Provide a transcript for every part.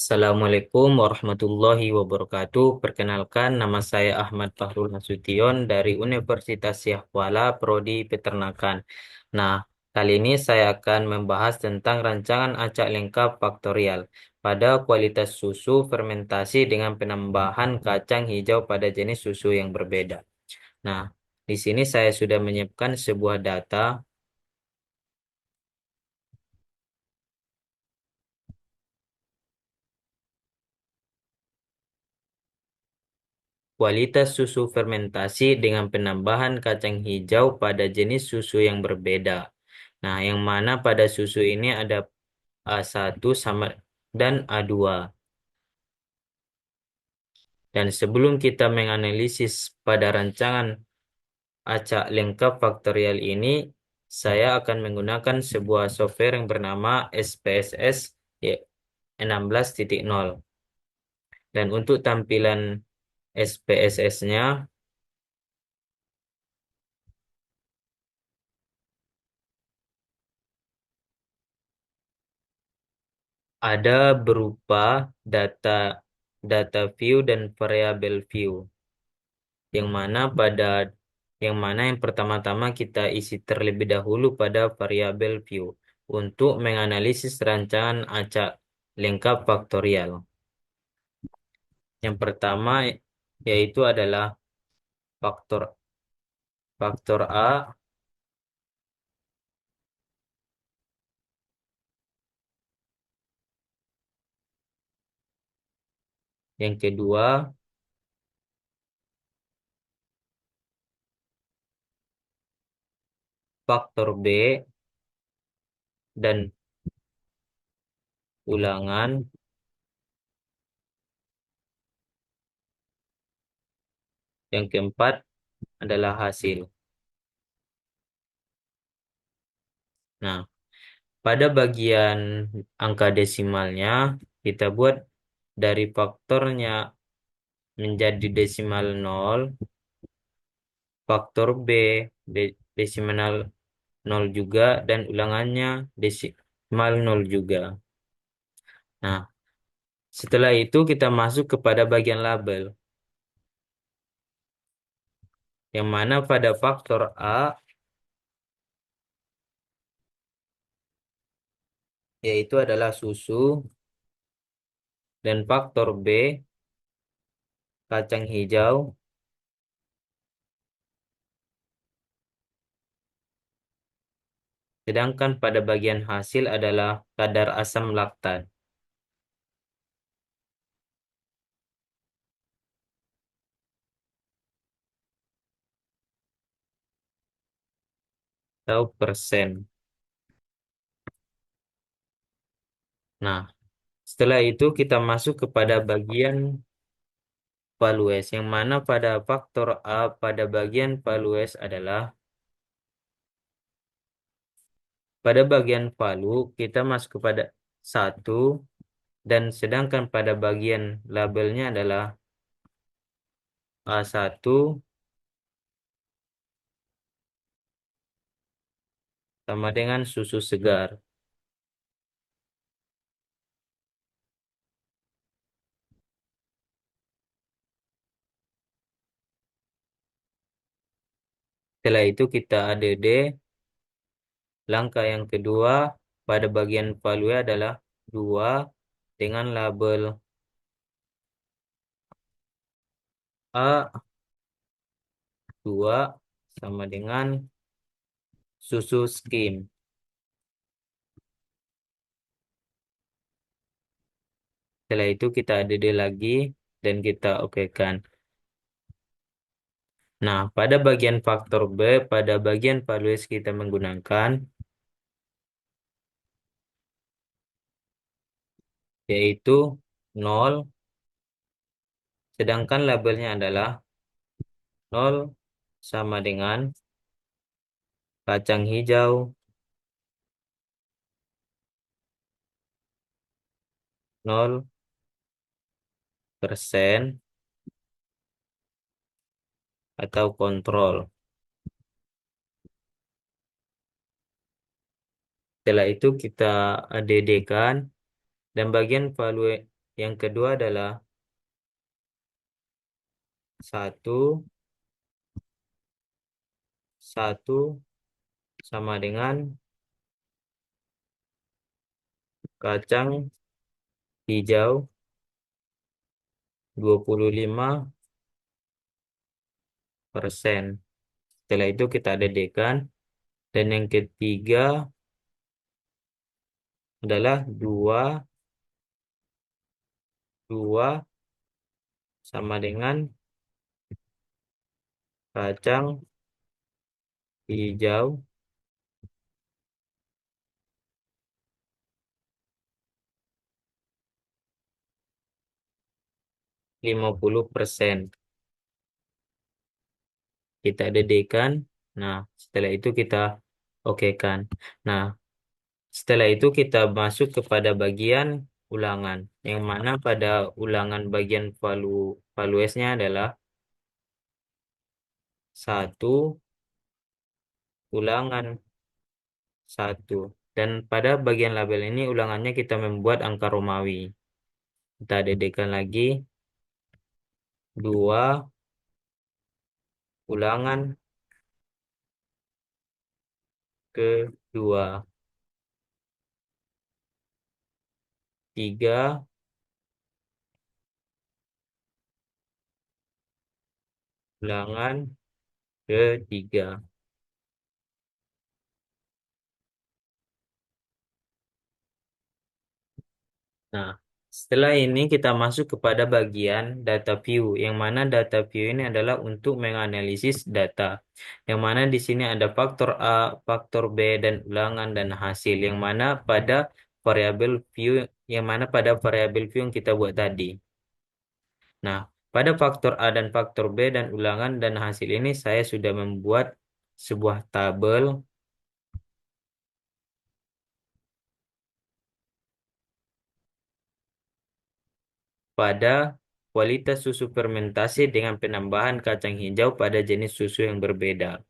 Assalamualaikum warahmatullahi wabarakatuh. Perkenalkan, nama saya Ahmad Fahrul Nasution dari Universitas Syekh Kuala, Prodi Peternakan. Nah, kali ini saya akan membahas tentang rancangan acak lengkap faktorial pada kualitas susu fermentasi dengan penambahan kacang hijau pada jenis susu yang berbeda. Nah, di sini saya sudah menyiapkan sebuah data. Kualitas susu fermentasi dengan penambahan kacang hijau pada jenis susu yang berbeda. Nah, yang mana pada susu ini ada A1 sama dan A2. Dan sebelum kita menganalisis pada rancangan acak lengkap faktorial ini, saya akan menggunakan sebuah software yang bernama SPSS 16.0. Dan untuk tampilan SPSS-nya ada berupa data data view dan variable view, yang mana yang pertama-tama kita isi terlebih dahulu pada variable view untuk menganalisis rancangan acak lengkap faktorial. Yang pertama yaitu adalah faktor faktor A, yang kedua faktor B dan ulangan, yang keempat adalah hasil. Nah, pada bagian angka desimalnya, kita buat dari faktornya menjadi desimal 0, faktor B desimal 0 juga, dan ulangannya desimal 0 juga. Nah, setelah itu kita masuk kepada bagian label, yang mana pada faktor A, yaitu adalah susu, dan faktor B, kacang hijau, sedangkan pada bagian hasil adalah kadar asam laktat atau persen. Nah, setelah itu kita masuk kepada bagian values, yang mana pada faktor A pada bagian values adalah pada bagian valu kita masuk kepada 1, dan sedangkan pada bagian labelnya adalah A1 sama dengan susu segar. Setelah itu kita ADD. Langkah yang kedua pada bagian value adalah 2 dengan label A2 sama dengan susu skim. Setelah itu kita add lagi dan kita okekan. Nah, pada bagian faktor B, pada bagian values kita menggunakan yaitu 0, sedangkan labelnya adalah 0 sama dengan kacang hijau 0% atau kontrol. Setelah itu kita add-kan, dan bagian value Yang kedua adalah satu satu sama dengan kacang hijau 25%. Setelah itu kita dedekan. Dan yang ketiga adalah dua dua sama dengan kacang hijau 50%. Kita dedekan. Nah, setelah itu kita okekan. Nah, setelah itu kita masuk kepada bagian ulangan, yang mana pada ulangan bagian valuesnya adalah satu ulangan satu. Dan pada bagian label ini ulangannya kita membuat angka Romawi. Kita dedekan lagi dua ulangan kedua, tiga ulangan ketiga. Nah, setelah ini kita masuk kepada bagian data view, yang mana data view ini adalah untuk menganalisis data, yang mana di sini ada faktor A, faktor B, dan ulangan dan hasil, yang mana pada variabel view yang kita buat tadi. Nah, pada faktor A dan faktor B dan ulangan dan hasil ini saya sudah membuat sebuah tabel pada kualitas susu fermentasi dengan penambahan kacang hijau pada jenis susu yang berbeda.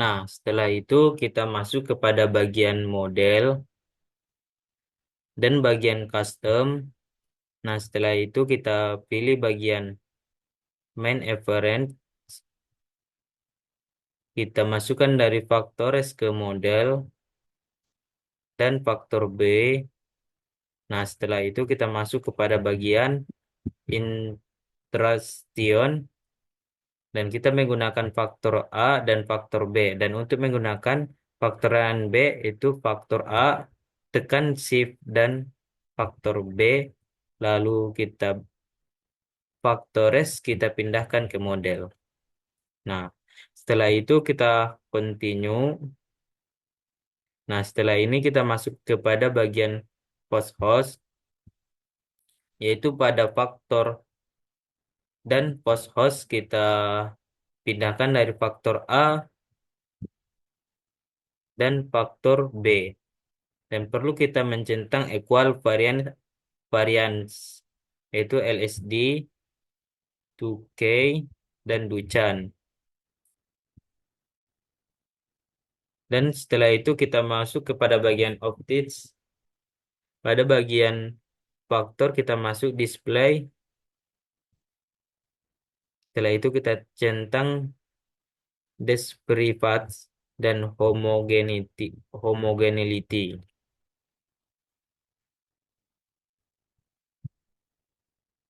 Nah, setelah itu kita masuk kepada bagian model dan bagian custom. Nah, setelah itu kita pilih bagian main average. Kita masukkan dari faktor S ke model dan faktor B. Nah, setelah itu kita masuk kepada bagian interaction dan kita menggunakan faktor A dan faktor B. Dan untuk menggunakan faktoran B itu faktor A, tekan shift dan faktor B, lalu kita faktores kita pindahkan ke model. Nah, setelah itu kita continue. Nah, setelah ini kita masuk kepada bagian post host, yaitu pada faktor dan post host kita pindahkan dari faktor A dan faktor B. Dan perlu kita mencentang equal variance, yaitu LSD, 2K, dan Duchan. Dan setelah itu kita masuk kepada bagian optics. Pada bagian faktor kita masuk display. Setelah itu kita centang disperivats dan homogeneity.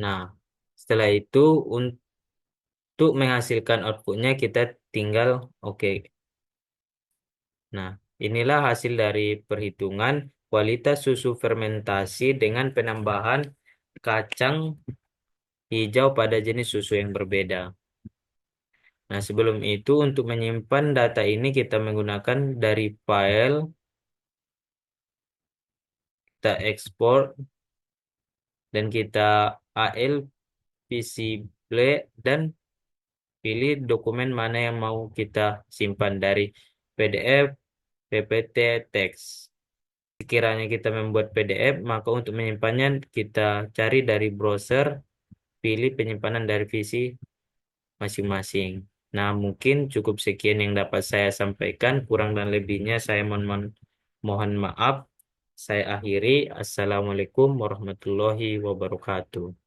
Nah, setelah itu untuk menghasilkan outputnya kita tinggal oke. Nah, inilah hasil dari perhitungan kualitas susu fermentasi dengan penambahan kacang hijau pada jenis susu yang berbeda. Nah, sebelum itu untuk menyimpan data ini kita menggunakan dari file, kita ekspor, dan kita AL visible dan pilih dokumen mana yang mau kita simpan dari PDF, PPT, teks. Sekiranya kita membuat PDF, maka untuk menyimpannya kita cari dari browser pilih penyimpanan dari visi masing-masing. Nah, mungkin cukup sekian yang dapat saya sampaikan. Kurang dan lebihnya saya mohon maaf. Saya akhiri. Assalamualaikum warahmatullahi wabarakatuh.